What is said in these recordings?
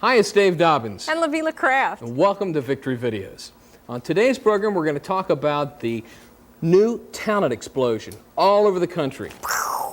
Hi, it's Dave Dobbins. And Lavila Craft. And welcome to Victory Videos. On today's program, we're going to talk about the new talent explosion all over the country.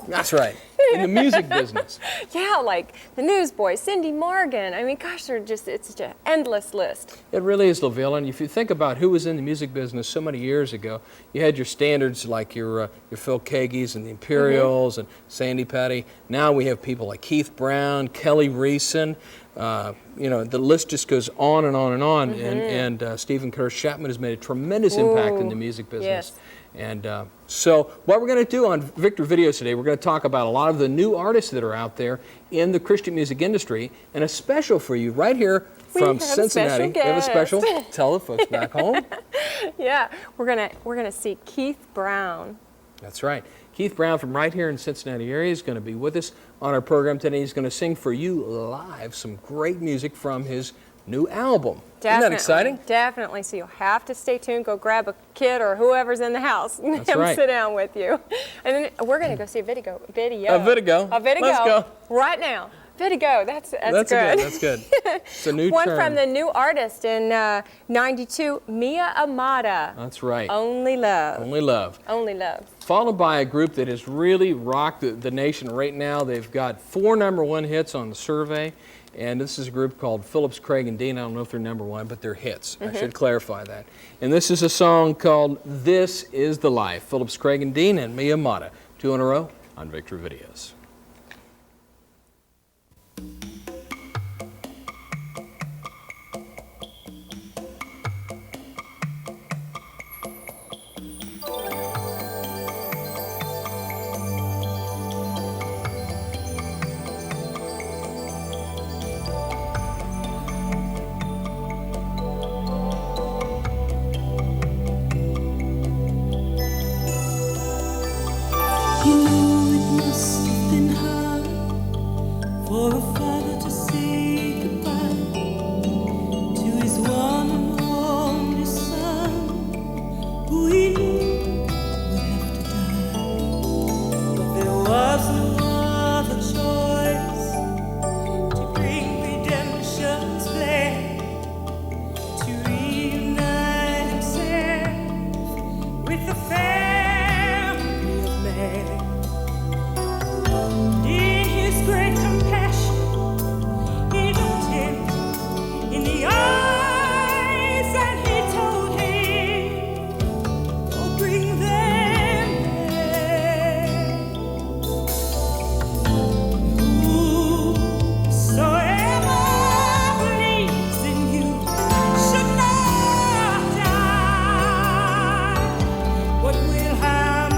That's right, in the music business. Yeah, like the Newsboys, Cindy Morgan. I mean, gosh, it's such an endless list. It really is, Lavilla. And if you think about who was in the music business so many years ago, you had your standards like your Phil Kagis and the Imperials and Sandy Patty. Now we have people like Keith Brown, Kelly Reeson. You know, the list just goes on and on and on. And Stephen Curtis Chapman has made a tremendous impact in the music business. Yes. And so what we're going to do on Victor Videos today, we're going to talk about a lot of the new artists that are out there in the Christian music industry, and a special for you right here from Cincinnati. We have a special. Tell the folks back home. Yeah, we're gonna see Keith Brown. That's right. Keith Brown from right here in Cincinnati area is going to be with us on our program today. He's going to sing for you live some great music from his new album. Definitely. Isn't that exciting? Definitely. So you'll have to stay tuned. Go grab a kid or whoever's in the house and have them sit down with you. And then we're going to go see a video. A video. Let's go. Right now. Video. That's good. That's good. It's a new one term. from the new artist in '92, Mia Amata. That's right. Only Love. Only Love. Only Love. Followed by a group that has really rocked the nation right now. They've got 4 #1 hits on the survey. And this is a group called Phillips, Craig, and Dean. I don't know if they're #1, but they're hits. I should clarify that. And this is a song called This Is the Life. Phillips, Craig, and Dean, and Mia Amata. 2 in a row on Victory Videos. For a father to say goodbye to his one and only son, who he knew would have to die. But there was no other choice to bring redemption's plan, to reunite himself with the family of man. In his great compassion, he looked him in the eyes and he told him, "Go bring them back." Whosoever believes in you should not die, but will have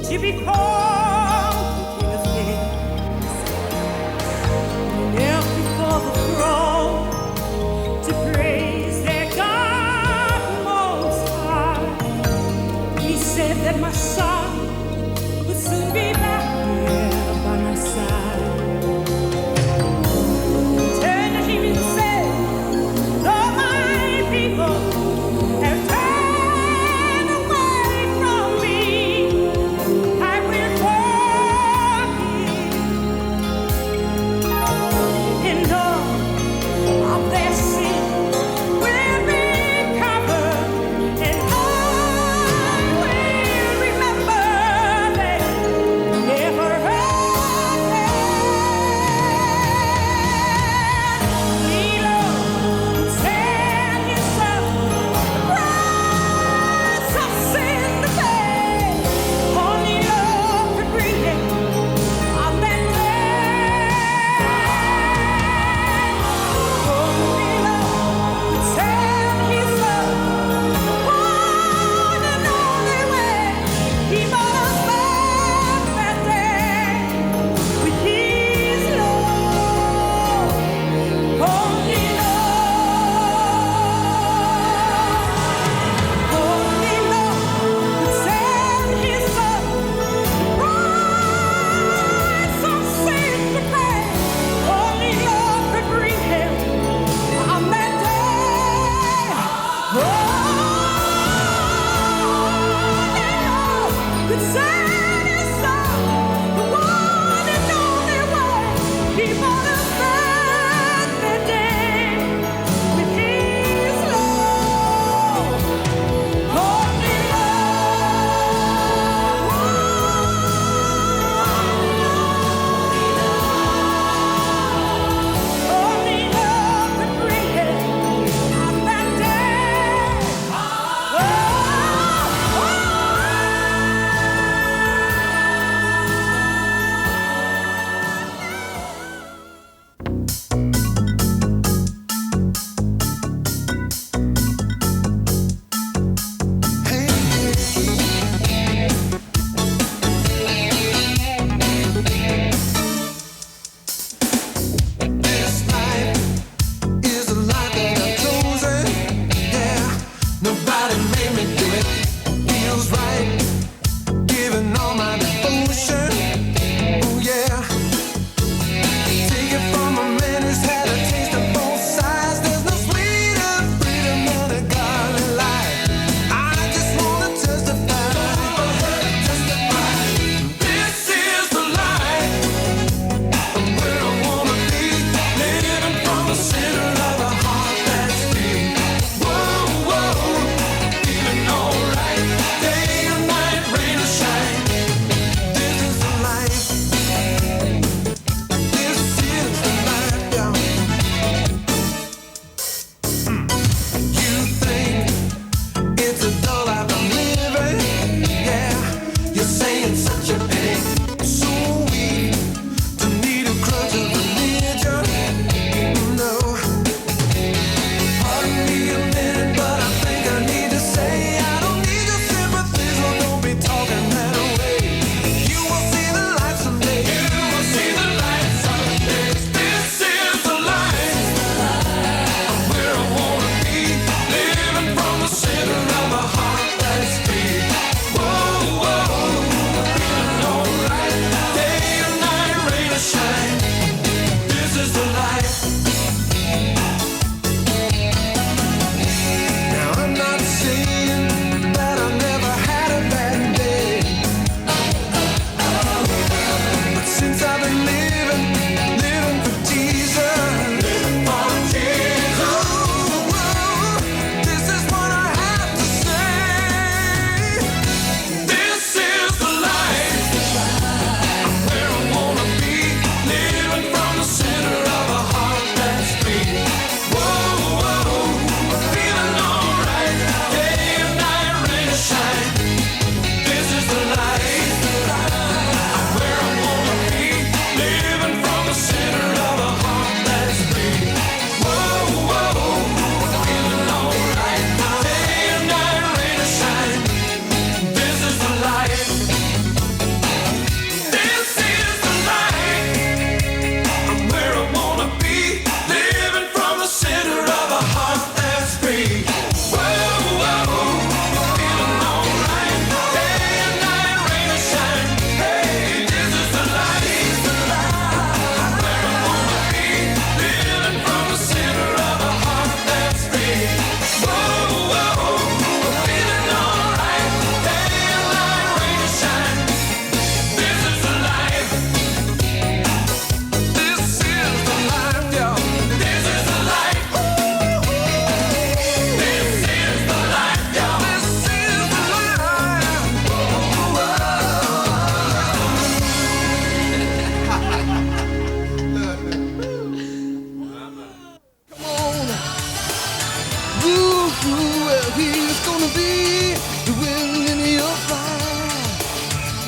to be called the King of Kings. He knelt before the throne to praise their God Most High. He said that my son would soon be back there by my side. Turn to him and say, "Lord, my people have turned away from me. I will forgive, and all of their sins will be covered, and I will remember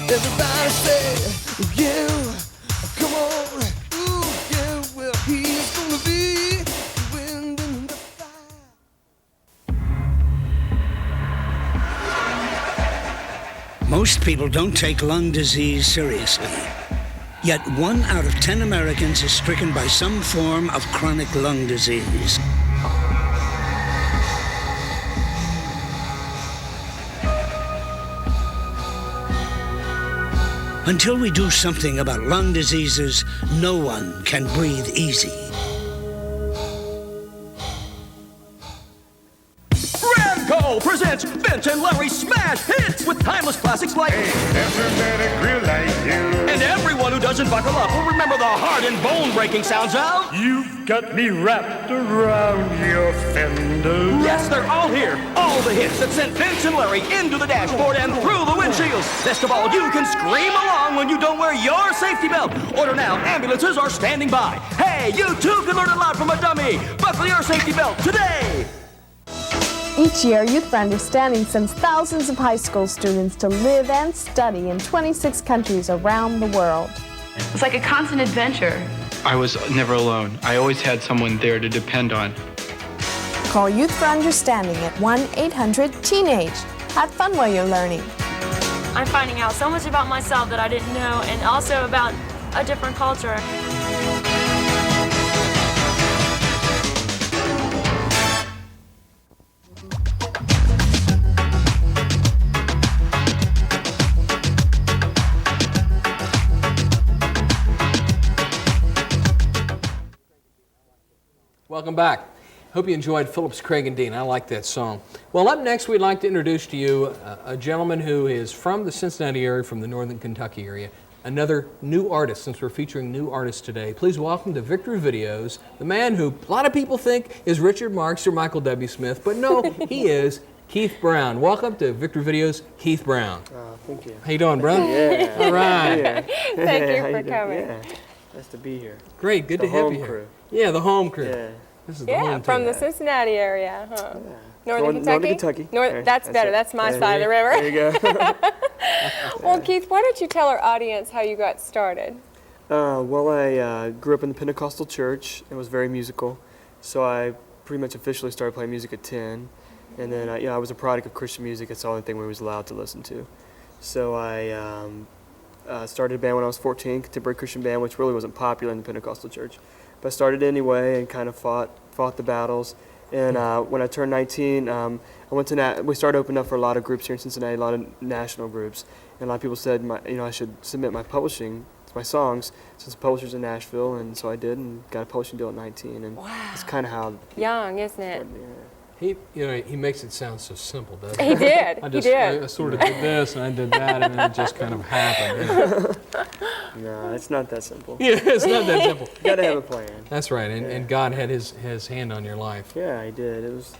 Everybody say, yeah, come on, ooh, yeah, well, he's gonna be the wind and the fire. Most people don't take lung disease seriously. Yet 1 out of 10 Americans is stricken by some form of chronic lung disease. Until we do something about lung diseases, no one can breathe easy. Ramco presents Vince and Larry Smash Hits with timeless classics like Everybody grill like you. And everyone who doesn't buckle up will remember the heart and bone-breaking sounds of You've got me wrapped around your fender. Yes, they're all here. All the hits that sent Vince and Larry into the dashboard and through the windshields. Best of all, you can scream along when you don't wear your safety belt. Order now. Ambulances are standing by. Hey, you too can learn a lot from a dummy. Buckle your safety belt today. Each year, Youth for Understanding sends thousands of high school students to live and study in 26 countries around the world. It's like a constant adventure. I was never alone. I always had someone there to depend on. Call Youth for Understanding at 1-800-TEENAGE. Have fun while you're learning. I'm finding out so much about myself that I didn't know, and also about a different culture. Welcome back. Hope you enjoyed Phillips, Craig, and Dean. I like that song. Well, up next, we'd like to introduce to you a gentleman who is from the Cincinnati area, from the northern Kentucky area. Another new artist, since we're featuring new artists today. Please welcome to Victory Videos, the man who a lot of people think is Richard Marx or Michael W. Smith, but no, he is Keith Brown. Welcome to Victory Videos, Keith Brown. Thank you. How you doing, brother? Yeah. All right. Yeah. Thank you How for doing? coming. Yeah. Nice to be here. Great, good The to have home you here. crew. Yeah, the home crew. Yeah. This is the Yeah, home from team. the Cincinnati area, huh? Yeah. Northern Kentucky? Northern Kentucky. There, That's better. it. That's my There side of the river. There you go. Well, Keith, why don't you tell our audience how you got started? Well, I grew up in the Pentecostal church and was very musical, so I pretty much officially started playing music at 10. And then, I was a product of Christian music. It's the only thing we was allowed to listen to. So I started a band when I was 14, contemporary Christian band, which really wasn't popular in the Pentecostal church. But I started anyway and kind of fought the battles. And when I turned 19, I went to we started opening up for a lot of groups here in Cincinnati, a lot of national groups. And a lot of people said, I should submit my publishing, my songs, since the publisher's in Nashville. And so I did, and got a publishing deal at 19. And wow. It's kind of how. Young, isn't it? He makes it sound so simple, doesn't he? He did. He did. I sort of did this and I did that, and then it just kind of happened. No, it's not that simple. Yeah, it's not that simple. You got to have a plan. That's right, and God had his hand on your life. Yeah, he did. It was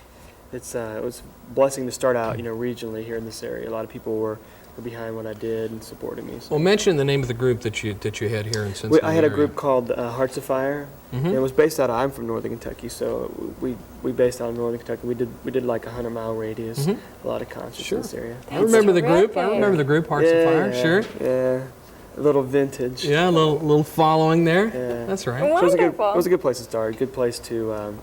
a blessing to start out, regionally here in this area. A lot of people were behind what I did and supported me. So. Well, mention the name of the group that you had here in Cincinnati. I had a area. group called Hearts of Fire. Mm-hmm. And it was based out of, I'm from Northern Kentucky, so we based out of Northern Kentucky. We did like a 100-mile radius, a lot of concerts in this area. I remember the group. I remember the group Hearts of Fire. Sure. Yeah. A little vintage. Yeah, a little following there. Yeah. That's right. Wonderful. So it was a good place to start. A good place to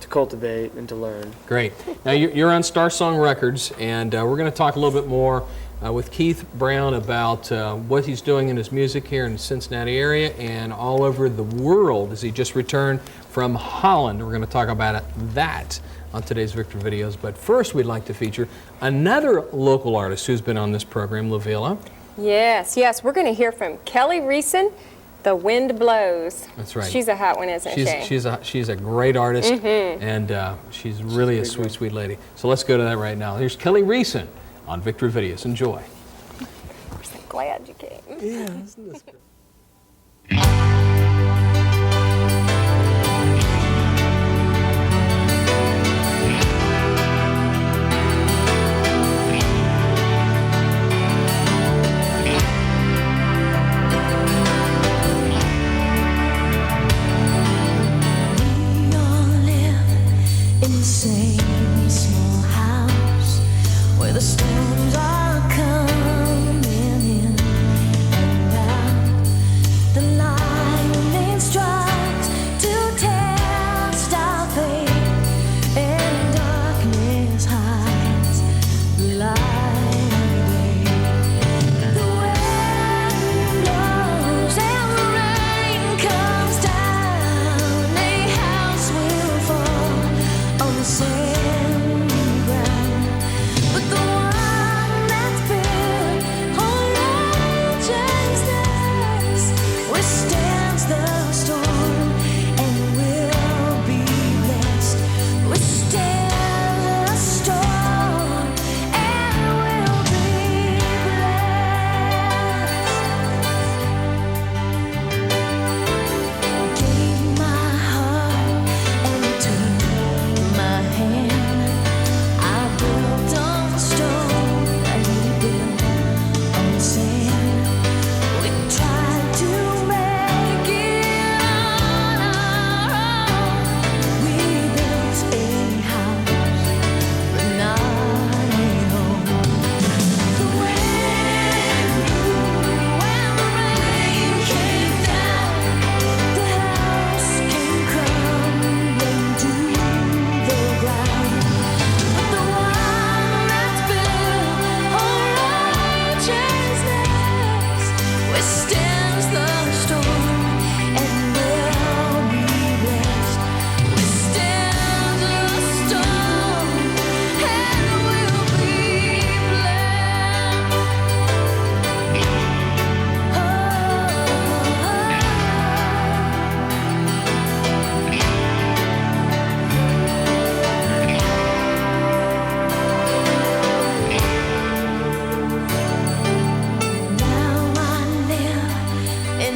cultivate and to learn. Great. Now you're on Star Song Records, and we're going to talk a little bit more with Keith Brown about what he's doing in his music here in the Cincinnati area and all over the world as he just returned from Holland. We're going to talk about that on today's Victory Videos. But first, we'd like to feature another local artist who's been on this program, Lavilla. Yes. We're going to hear from Kelly Reeson, The Wind Blows. That's right. She's a hot one, isn't she? She's a great artist, Mm-hmm. and she's really a sweet lady. So let's go to that right now. Here's Kelly Reeson on Victory Videos. Enjoy. I'm so glad you came. Yeah, isn't this good? Same small house where the storms are coming in.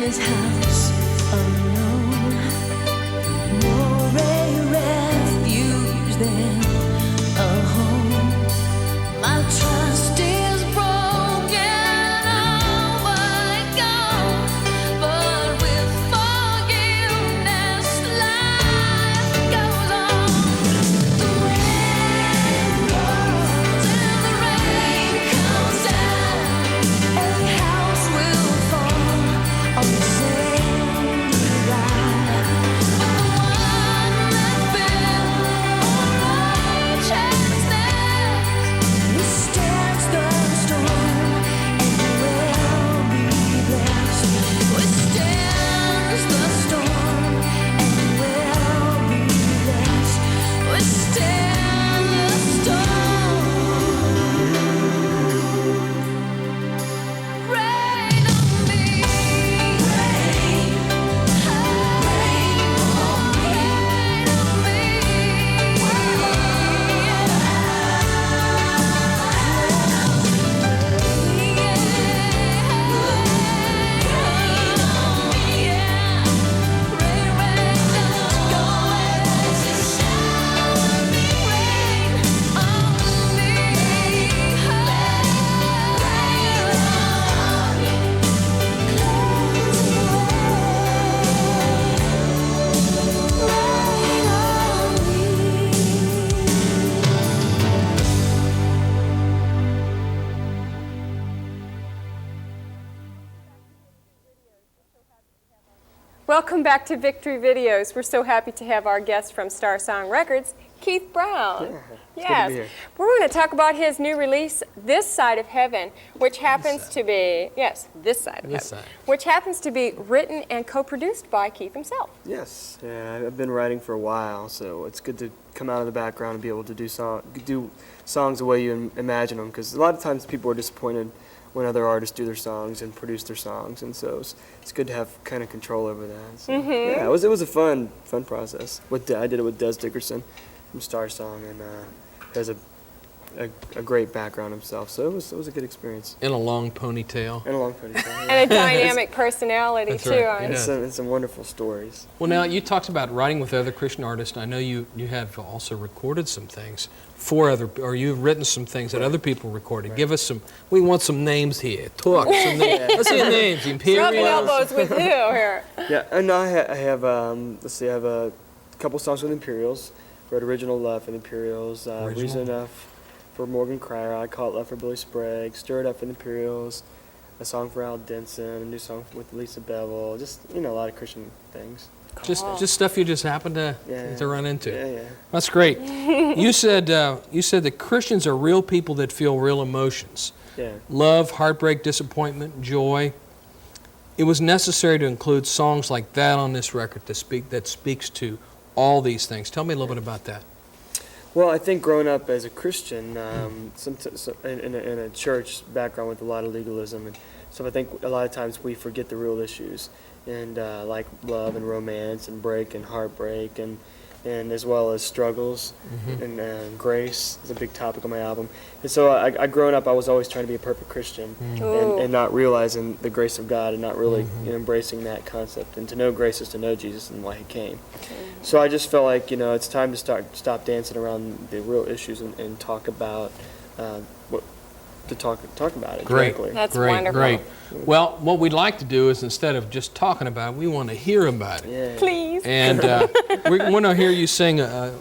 his house alone, more a refuge than a home. My trust is broken, all gone, but with forgiveness, life goes on. The wind blows and the rain comes down. Every house will fall on the sandy ground. But the one that built on righteousness withstands the storm and will be blessed. Withstands the storm and will be blessed. Withstand the storm. Rain on me, rain, rain on me, Welcome back to Victory Videos. We're so happy to have our guest from Star Song Records, Keith Brown. Yeah, it's good to be Yes. here. We're going to talk about his new release, This Side of Heaven, which happens to be, yes, This Side of This Heaven, side. which happens to be written and co-produced by Keith himself. Yes, yeah, I've been writing for a while, so it's good to come out of the background and be able to do songs the way you imagine them. Because a lot of times people are disappointed when other artists do their songs and produce their songs, and so it's good to have kind of control over that. So, yeah, it was a fun process. I did it with Des Dickerson from Star Song, and he has a great background himself, so it was a good experience. In a long ponytail. And a long ponytail. Yeah. And a dynamic personality, That's too. right, on yeah. And some wonderful stories. Well, now you talked about writing with other Christian artists. I know you have also recorded some things for you've written some things that other people recorded. Give us some. We want some names here. Talk. Some names. Let's see names. Imperials. Rubbing elbows with who here? Yeah, and I have let's see, I have a couple songs with Imperials. Wrote Original Love for the Imperials. Reason Enough for Morgan Cryer. I Call It Love for Billy Sprague. Stir It Up for the Imperials. A song for Al Denson. A new song with Lisa Bevel. Just a lot of Christian things. Just stuff you just happen to run into. Yeah. That's great. You said that Christians are real people that feel real emotions. Yeah. Love, heartbreak, disappointment, joy. It was necessary to include songs like that on this record that speaks to all these things. Tell me a little bit about that. Well, I think growing up as a Christian, in a church background with a lot of legalism and stuff, I think a lot of times we forget the real issues, and like love and romance and break and heartbreak and as well as struggles and grace is a big topic on my album. And so I growing up, I was always trying to be a perfect Christian and not realizing the grace of God and not really embracing that concept. And to know grace is to know Jesus and why He came. So I just felt like it's time to stop dancing around the real issues and talk about talk about it. Great. Directly. That's great, wonderful. Great. Well, what we'd like to do is instead of just talking about it, we want to hear about it. Yeah. Please. And we want to hear you sing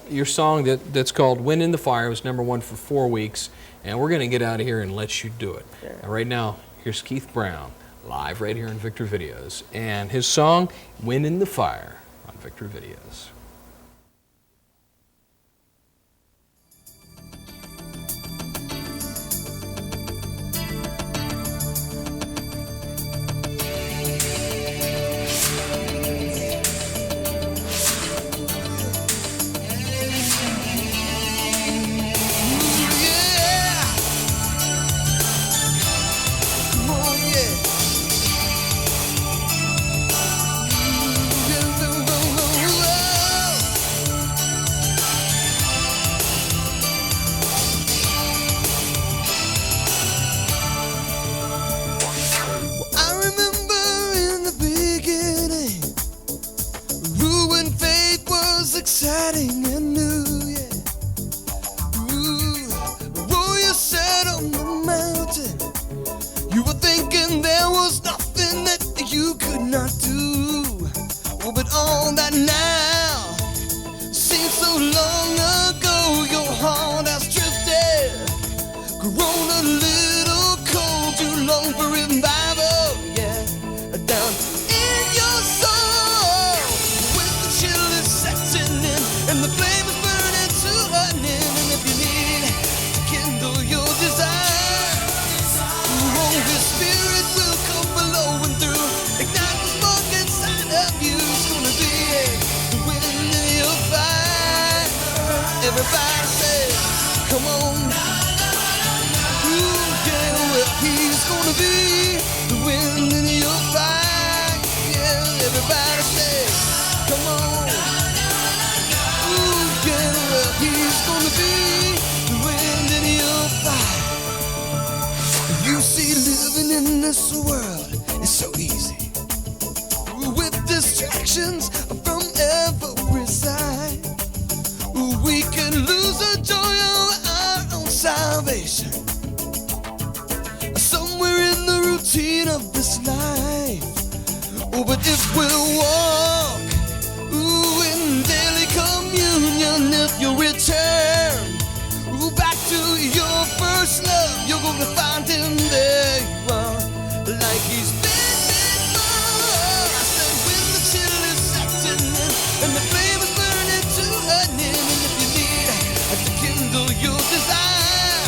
your song that's called Wind in the Fire. It was #1 for 4 weeks. And we're going to get out of here and let you do it. Yeah. And right now, here's Keith Brown, live right here in Victory Videos. And his song, Wind in the Fire, on Victory Videos. Yeah. long for revival, yeah, down in your soul. When the chill is setting in and the flame is burning to an end, and if you need to kindle your desire, Holy Spirit will come blowing through, ignite the spark inside of you. It's gonna be the wind in your fire. Everybody say, come on. He's gonna be the wind in your fire. Yeah, everybody say, come on. Ooh, yeah, well, he's gonna be the wind in your fire. You see, living in this world is so easy, with distractions from every side. We can lose the joy of our own salvation somewhere in the routine of this life. Oh, but if we'll walk, ooh, in daily communion, if you'll return, ooh, back to your first love, you're gonna find him there you are, like he's been before. I said when the chill is setting in and the flame is burning to an end, and if you need to kindle your desire,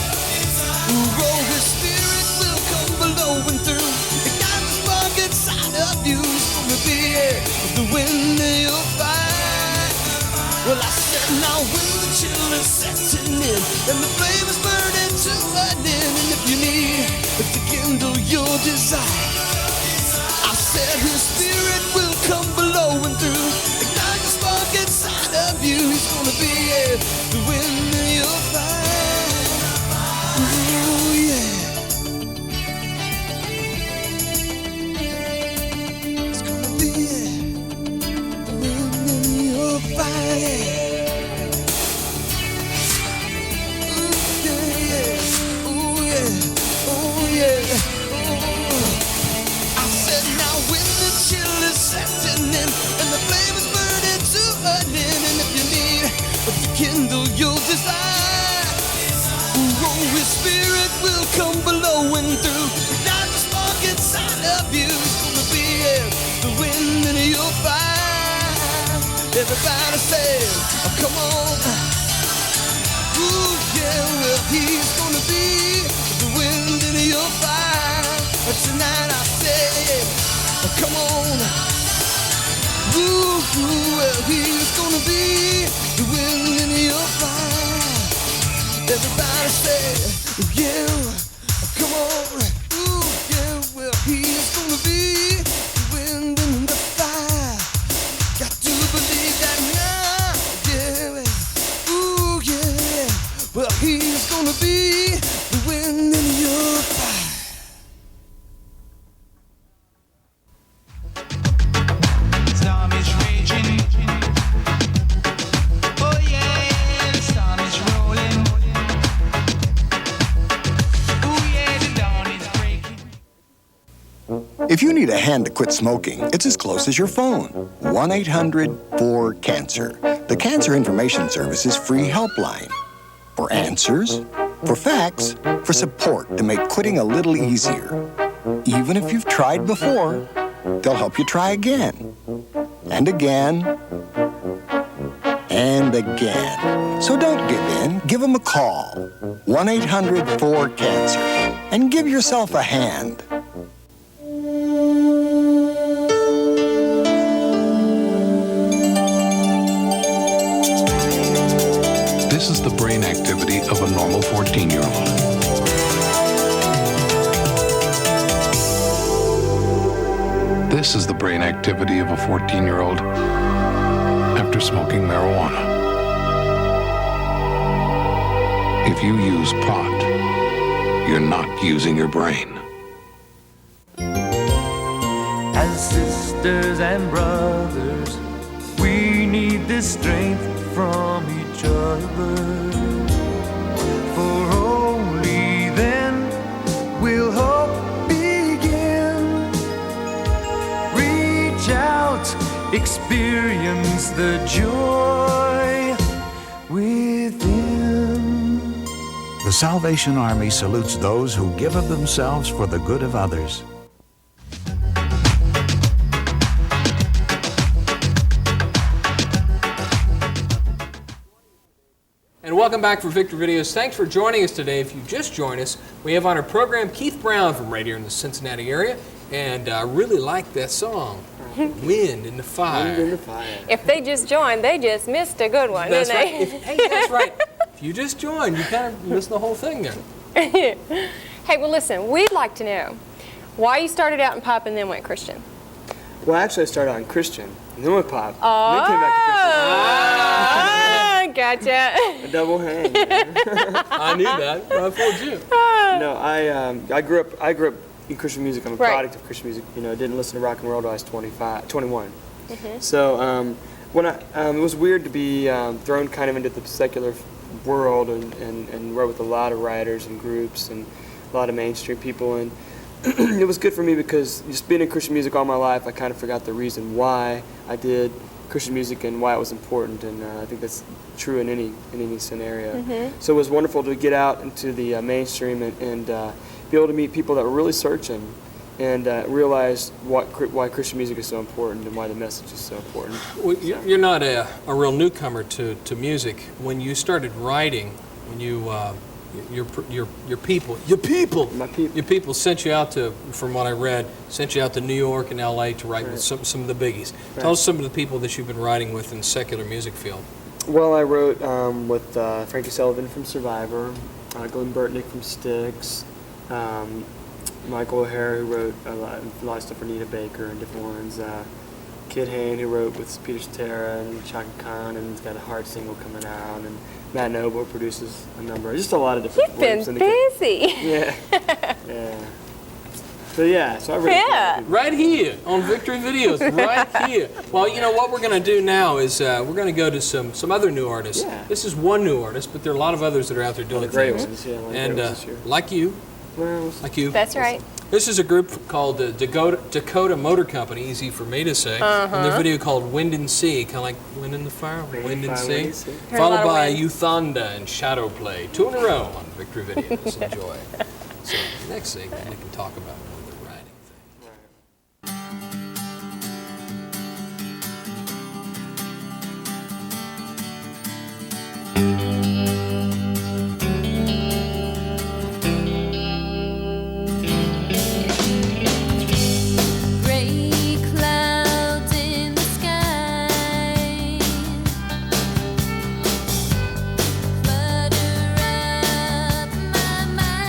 ooh, oh, his spirit blowing through, ignite the spark inside of you. It's gonna be the wind in your fire. Well, I said now when the chill is setting in and the flame is burning to an end, and if you need to kindle your desire, I said his spirit will come blowing through, ignite the spark inside of you. He's gonna be the wind in your fire. Ooh, yeah. Kindle your desire. Holy Spirit will come blowing through. Ignite the spark inside of you. It's gonna be the wind in your fire. Everybody say, oh, come on. Ooh, yeah, well, he's gonna be the wind in your fire. But tonight I say, oh, come on. Ooh, well, he's gonna be the wind in your fire. Everybody say, yeah, come on. Ooh, yeah, well, he's gonna be the wind in the fire. Got to believe that now, yeah. Ooh, yeah, well, he's gonna be the wind in your fire. If you need a hand to quit smoking, it's as close as your phone. 1-800-4-CANCER. The Cancer Information Service's free helpline. For answers, for facts, for support to make quitting a little easier. Even if you've tried before, they'll help you try again. And again. And again. So don't give in. Give them a call. 1-800-4-CANCER. And give yourself a hand. This is the brain activity of a normal 14-year-old. This is the brain activity of a 14-year-old after smoking marijuana. If you use pot, you're not using your brain. As sisters and brothers, we need this strength from each other. For only then will hope begin. Reach out, experience the joy within. The Salvation Army salutes those who give of themselves for the good of others. And welcome back for Victor Videos. Thanks for joining us today. If you just joined us, we have on our program Keith Brown from right here in the Cincinnati area. And I really like that song, Wind in the Fire. Wind in the Fire. If they just joined, they just missed a good one, That's didn't right. they? Hey, that's right. If you just joined, you kind of missed the whole thing there. Hey, well, listen, we'd like to know why you started out in pop and then went Christian. Well, actually, I started on Christian, and then went pop, Oh, and then came back to Christian. Gotcha. A double hang. I knew that. I fooled you. No, I grew up in Christian music. I'm a product of Christian music. You know, I didn't listen to rock and roll till I was 21. So when it was weird to be thrown kind of into the secular world and work with a lot of writers and groups and a lot of mainstream people, and it was good for me because just being in Christian music all my life, I kind of forgot the reason why I did Christian music and why it was important, and I think that's true in any scenario. So it was wonderful to get out into the mainstream and be able to meet people that were really searching and realize why Christian music is so important and why the message is so important. Well, you're not a real newcomer to music. When you started writing, when you your people sent you out to, from what I read, sent you out to New York and L.A. to write with some of the biggies. Tell us some of the people that you've been writing with in the secular music field. Well, I wrote with Frankie Sullivan from Survivor, Glenn Burtnick from Styx, Michael O'Hara, who wrote a lot of stuff for Nita Baker and different ones. Kid Hain, who wrote with Peter Cetera and Chaka Khan, and he's got a hard single coming out. And Matt Noble produces a number, just a lot of different. You've been busy. Yeah, yeah. So I wrote right here on Victory Videos, right here. Well, you know what we're going to do now is we're going to go to some other new artists. Yeah. This is one new artist, but there are a lot of others that are out there doing great things. ones, yeah, And great ones this year. like you. That's right. This is a group called Dakota Motor Company, easy for me to say. And their video called Wind and Sea, kind of like Wind in the Fire, Wind and Sea. Followed by Euthanda and Shadow Play. 2 in a row on Victory Videos. Enjoy. So next segment we can talk about more of the writing thing. Gray clouds in the sky, clutter up my mind.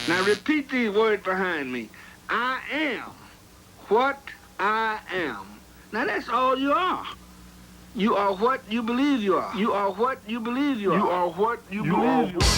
Now repeat these words behind me. I am what I am. Now that's all you are. You are what you believe you are. You are what you believe you are. You are what you believe you are.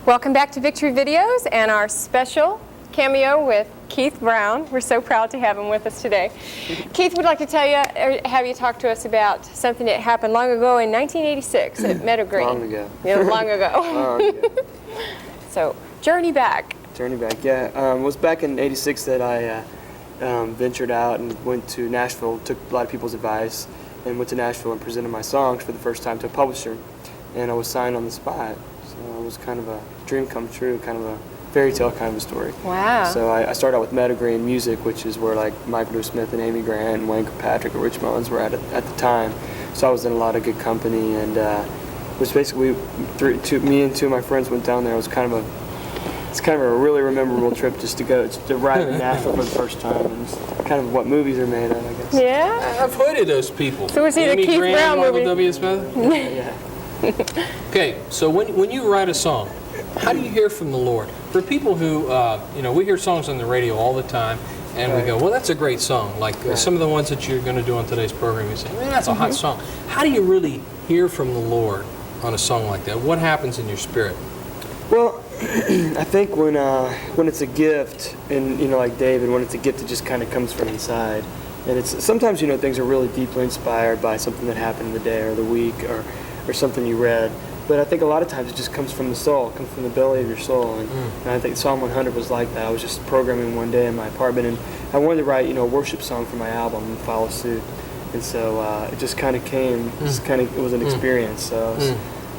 Welcome back to Victory Videos and our special cameo with Keith Brown. We're so proud to have him with us today. Keith, we'd like to tell you, or have you talk to us about something that happened long ago in 1986 at Meadow Green. Long ago. Yeah, long ago. Long ago. So, journey back. Journey back, yeah. It was back in '86 that I ventured out and went to Nashville, took a lot of people's advice, and went to Nashville and presented my songs for the first time to a publisher. and I was signed on the spot. So it was kind of a dream come true, kind of a fairy tale kind of a story. Wow. So I started out with Metagreen Music, which is where like Michael W. Smith and Amy Grant and Wayne Kirkpatrick and Rich Mullins were at the time. So I was in a lot of good company, and it was basically me and two of my friends went down there. It was kind of a really memorable trip just to ride in Nashville for the first time, and it's kind of what movies are made of, I guess. Yeah. I've heard of those people. So was he the Amy Keith Grant, Brown Michael movie? W. Smith? Yeah. Okay, so when you write a song, how do you hear from the Lord? For people who, we hear songs on the radio all the time, and we go, well, that's a great song. Like some of the ones that you're going to do on today's program, you say, man, that's a hot song. How do you really hear from the Lord on a song like that? What happens in your spirit? Well, I think when it's a gift, and like David, when it's a gift, it just kind of comes from inside. And it's sometimes things are really deeply inspired by something that happened in the day or the week or something you read. But I think a lot of times it just comes from the soul, it comes from the belly of your soul. And I think Psalm 100 was like that. I was just programming one day in my apartment, and I wanted to write a worship song for my album and follow suit. And so it just kind of came. It was an experience. So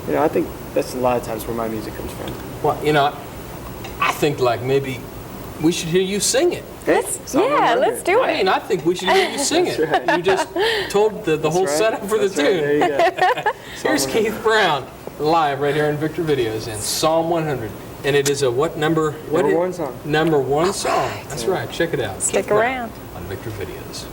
I think that's a lot of times where my music comes from. Well, I think like maybe we should hear you sing it. Let's do it. I mean, I think we should hear you sing it. Right. You just told the whole setup for the tune. There you go. Here's Keith Brown live right here in Victor Videos in Psalm 100. And it is a what number? Number one song. Number one song. That's right. Check it out. Stick Keith Brown around. on Victor Videos.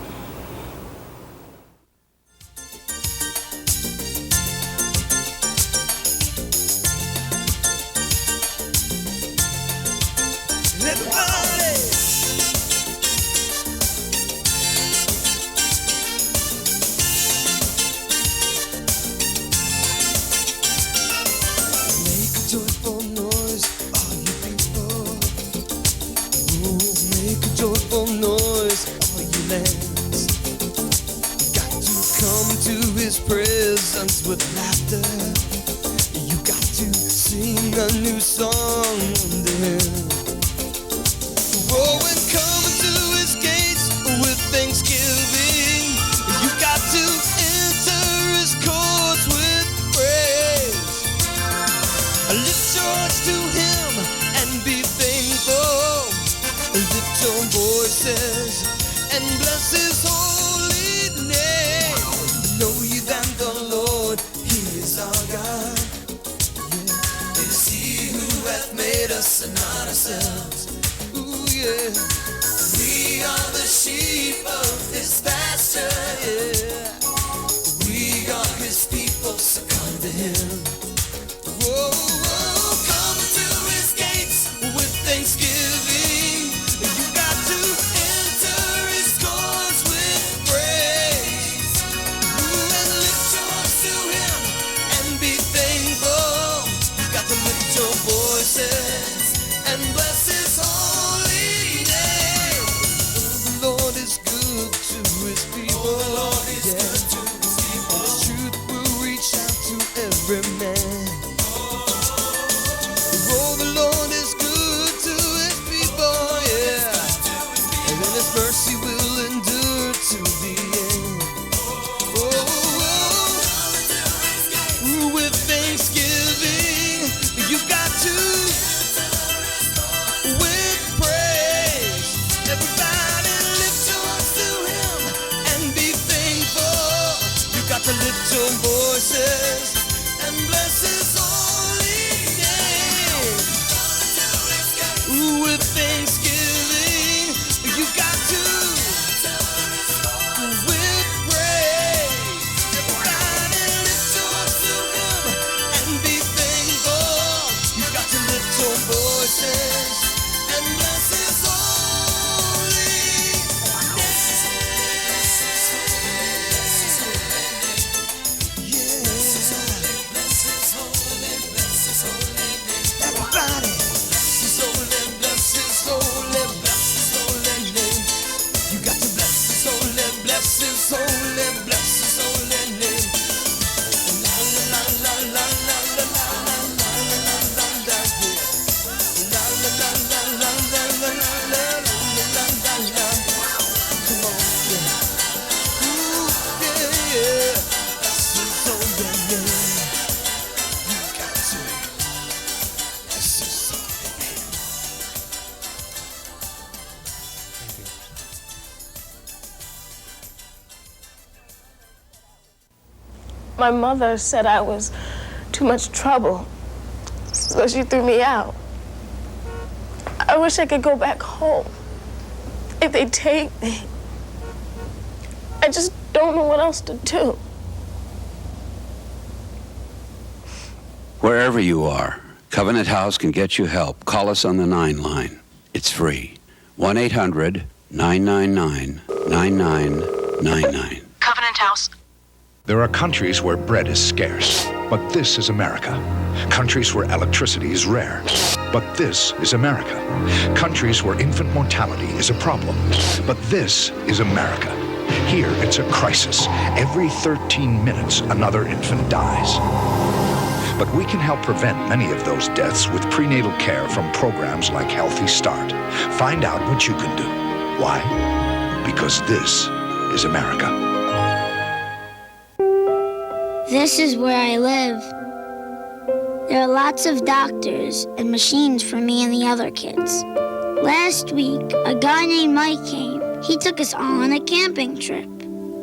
Joyful noise, all you lands. Got to come to his presence with laughter. You got to sing a new song unto him. Oh, and come into his gates with thanksgiving. You got to enter his courts with praise. Lift your hearts to him and be thankful. Lift your voices and bless his holy name. Know ye that the Lord, he is our God. Yeah. It is he who hath made us and not ourselves. Ooh, yeah. We are the sheep of his pasture. Yeah. We are his people, so come to him. Whoa, whoa, come to his gates with thanksgiving. And bless his holy name. The Lord is good to his people. The Lord is good to his people. His truth will reach out to every man. Oh, the Lord is good to his people, yeah. And then his mercy will endure to the end. Oh, with thanksgiving, you've got to. To lift your voices and bless his holy name. With thanksgiving, you got to. With praise, everybody lift your voice to him and be thankful. You got to lift your voices and bless his holy name. My mother said I was too much trouble, so she threw me out. I wish I could go back home. If they take me, I just don't know what else to do. Wherever you are, Covenant House can get you help. Call us on the 9 line. It's free. 1-800-999-9999. Covenant House. There are countries where bread is scarce, but this is America. Countries where electricity is rare, but this is America. Countries where infant mortality is a problem, but this is America. Here, it's a crisis. Every 13 minutes, another infant dies. But we can help prevent many of those deaths with prenatal care from programs like Healthy Start. Find out what you can do. Why? Because this is America. This is where I live. There are lots of doctors and machines for me and the other kids. Last week, a guy named Mike came. He took us all on a camping trip.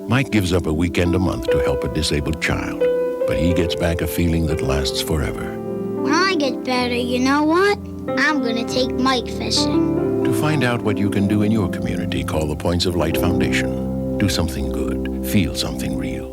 Mike gives up a weekend a month to help a disabled child, but he gets back a feeling that lasts forever. When I get better, you know what? I'm gonna take Mike fishing. To find out what you can do in your community, call the Points of Light Foundation. Do something good. Feel something real.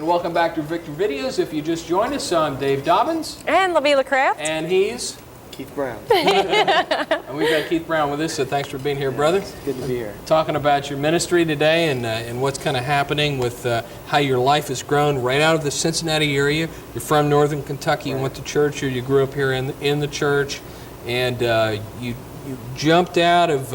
Welcome back to Victor Videos. If you just joined us, I'm Dave Dobbins. And LaVila Craft. And he's? Keith Brown. And we've got Keith Brown with us, so thanks for being here, brother. It's good to be here. Talking about your ministry today and what's kind of happening with how your life has grown right out of the Cincinnati area. You're from Northern Kentucky. You went to church, or you grew up here in the church, and you jumped out of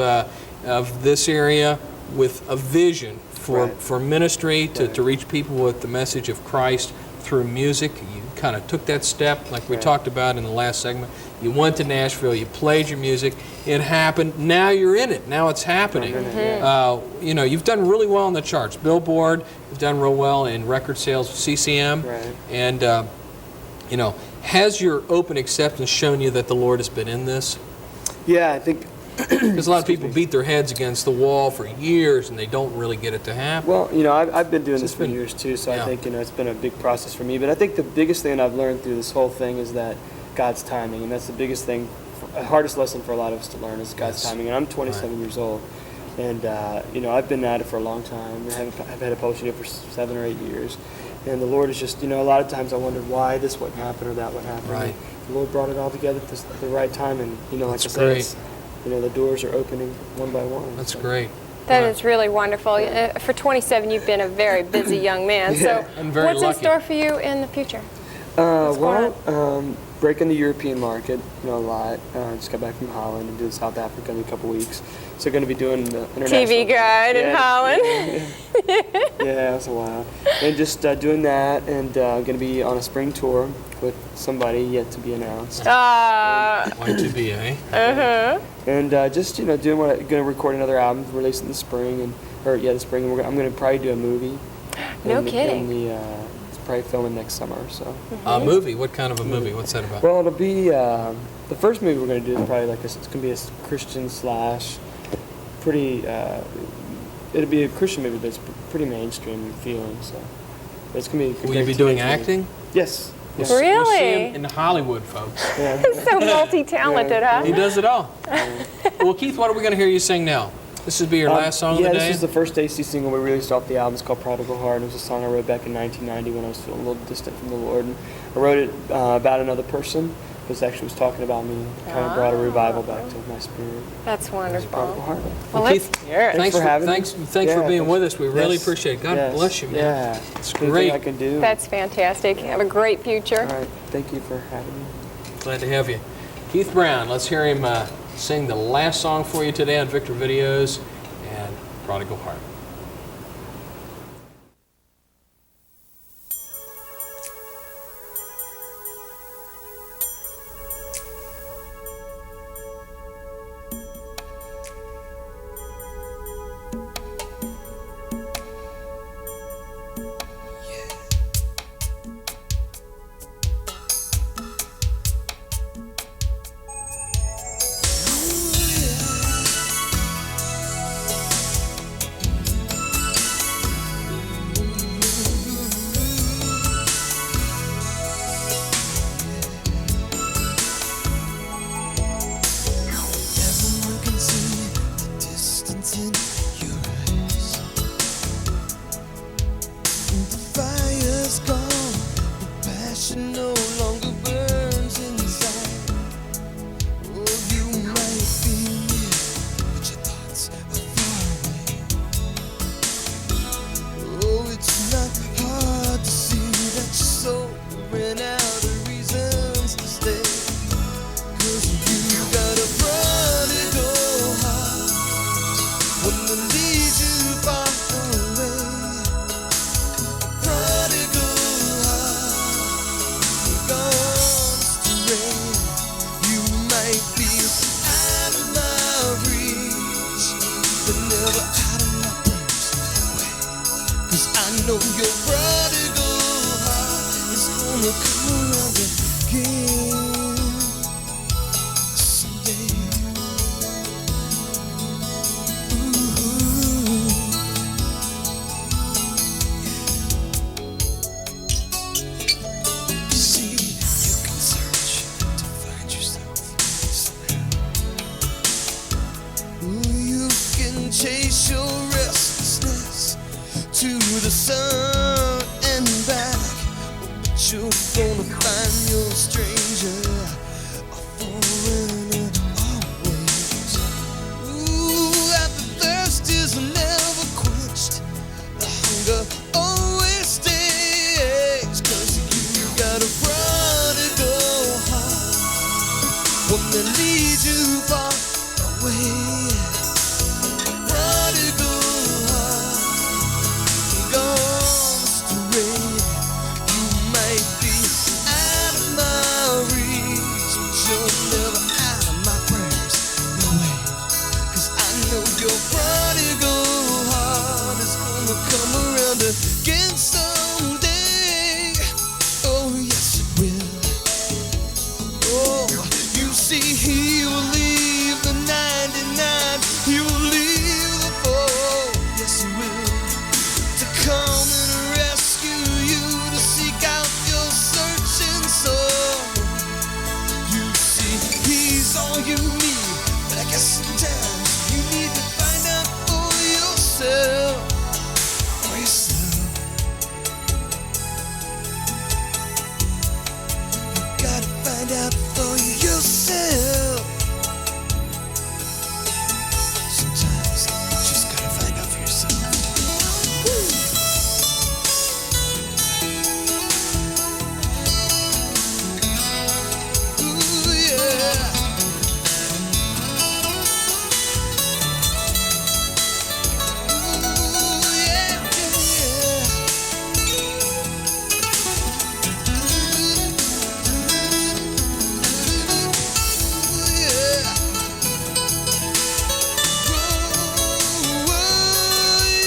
this area with a vision for ministry to reach people with the message of Christ through music. You kind of took that step like we talked about in the last segment. You went to Nashville, you played your music, it happened, now you're in it, now it's happening. You know, you've done really well in the charts. Billboard, you've done real well in record sales, CCM, and you know, has your open acceptance shown you that the Lord has been in this? Yeah, I think because a lot of people beat their heads against the wall for years and they don't really get it to happen. Well, you know, I've been doing this for years too, so I think, you know, it's been a big process for me. But I think the biggest thing that I've learned through this whole thing is that God's timing, and that's the biggest thing, the hardest lesson for a lot of us to learn is God's timing. And I'm 27 years old, and you know, I've been at it for a long time. I've had a publishing deal for 7 or 8 years, and the Lord is just, you know, a lot of times I wondered why this wouldn't happen or that would happen. Right. The Lord brought it all together at the right time, and you know, like That's I great. said, you know, the doors are opening one by one. That's great. That is really wonderful. For 27, you've been a very busy young man. So And very what's lucky. in store for you in the future? Breaking the European market, you know, a lot. Just got back from Holland and doing South Africa in a couple weeks. So going to be doing the international TV guide in Holland. Yeah, that's a while. And just doing that, and going to be on a spring tour with somebody yet to be announced. Y2B, eh? And just, you know, doing what going to record another album, release it in the spring, the spring. And I'm going to probably do a movie. No kidding. It's probably filming next summer. So. A movie? What kind of a movie? What's that about? Well, it'll be the first movie we're going to do is probably like this. It's going to be a Christian / pretty. It'll be a Christian movie, but it's pretty mainstream feeling. So it's going to be. Will you be doing acting? Yes. Really? We'll see him in Hollywood, folks. He's so multi-talented, huh? He does it all. Well, Keith, what are we going to hear you sing now? This would be your last song of the day? Yeah, this is the first AC single we released off the album. It's called Prodigal Heart. It was a song I wrote back in 1990 when I was feeling a little distant from the Lord. And I wrote it about another person who actually was talking about me. Kind of brought a revival back to my spirit. That's wonderful. Prodigal Heart. Well, let's hear it. Thanks for having me. Thanks for being with us. We really appreciate it. God bless you, man. Yeah. It's Anything great. I can do. That's fantastic. Have a great future. All right. Thank you for having me. Glad to have you. Keith Brown, let's hear him sing the last song for you today on Victor Videos and Prodigal Heart. never out of my prayers. Cause I know your prodigal heart is gonna come around again someday. You see, you can search to find yourself somehow. You can chase your restlessness to the sun and back, but you're gonna find your stranger, a foreigner always. Ooh, that the thirst is never quenched, the hunger always stays. Cause you got a prodigal heart, one that leads you far away. Prodigal heart gone astray. You might be out of my reach, but you're never out of my prayers. No way. Cause I know your prodigal heart is gonna come around again someday. Oh, yes, it will. Oh, you see, he will leave the 99, he will leave the 4. Yes, he will. To come and rescue you, to seek out your searching soul. You see, he's all you need, but I guess sometimes you need to find out for yourself. For yourself. You gotta find out for yourself. Sometimes you just gotta find out for yourself. Ooh, yeah. Ooh, yeah, yeah.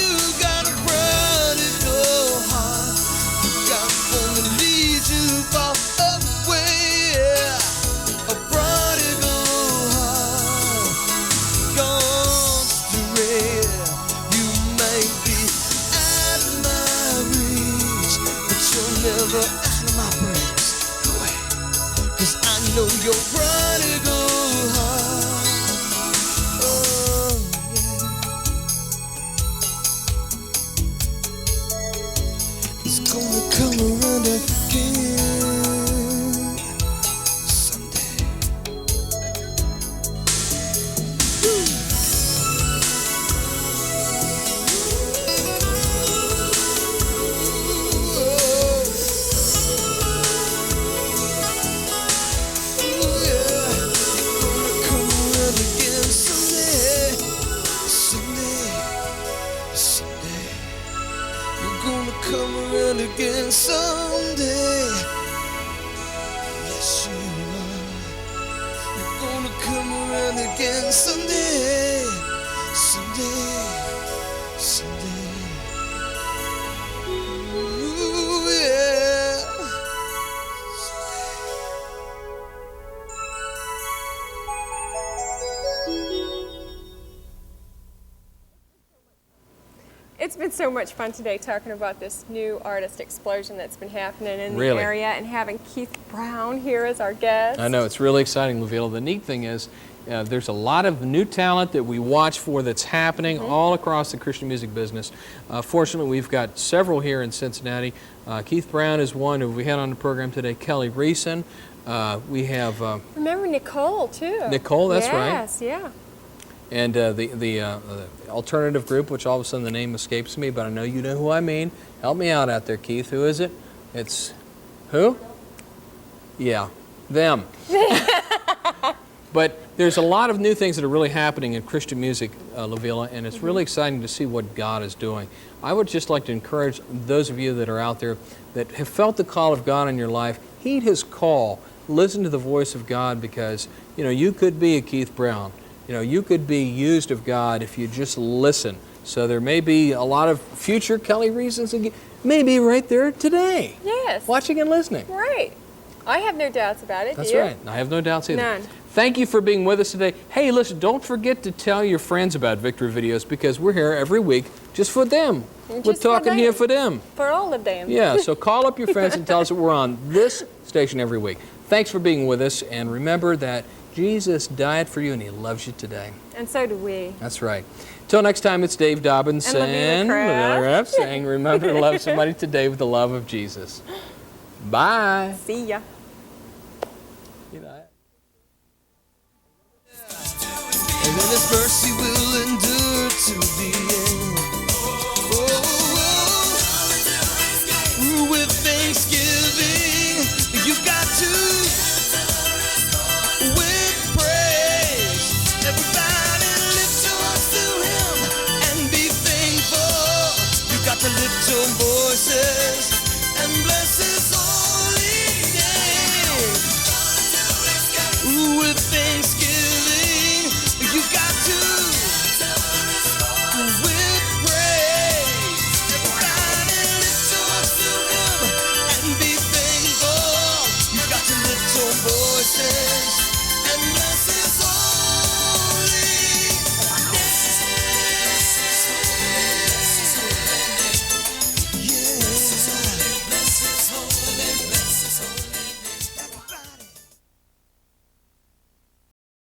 You got a prodigal heart. You got one that leads you far away. A prodigal heart gone astray. You might be out of my reach, but you're never out of my prayers. No way. Cause I know your prodigal heart. Oh, yeah. It's gonna come around again someday. Ooh, yeah. Gonna come around again someday. Someday. Someday. You're gonna come around again someday. Yes, you are. You're gonna come around again someday. Someday. Someday. Ooh, yeah. It's been so much fun today talking about this new artist explosion that's been happening in the Really? area and having Keith Brown here as our guest. I know, it's really exciting, LaVille. The neat thing is there's a lot of new talent that we watch for that's happening all across the Christian music business. Fortunately, we've got several here in Cincinnati. Keith Brown is one who we had on the program today. Kelly Reeson. We have Remember Nicole, too. Nicole, that's right. Yes, yeah. And the alternative group, which all of a sudden the name escapes me, but I know you know who I mean. Help me out there, Keith. Who is it? It's who? Yeah, them. But there's a lot of new things that are really happening in Christian music, LaVille, and it's really exciting to see what God is doing. I would just like to encourage those of you that are out there that have felt the call of God in your life, heed His call. Listen to the voice of God, because you know you could be a Keith Brown. You know, you could be used of God if you just listen. So there may be a lot of future Kelly reasons, maybe right there today. Yes. Watching and listening. Right. I have no doubts about it. That's do you? right. I have no doubts either. None. Thank you for being with us today. Hey, listen, don't forget to tell your friends about Victory Videos because we're here every week just for them. We're Just for talking them. here for them. For all of them. Yeah, so call up your friends and tell us that we're on this station every week. Thanks for being with us, and remember that Jesus died for you and He loves you today. And so do we. That's right. Till next time, it's Dave Dobbins And Lavina Kraft. saying, remember to love somebody today with the love of Jesus. Bye. See ya. And then His mercy will endure to the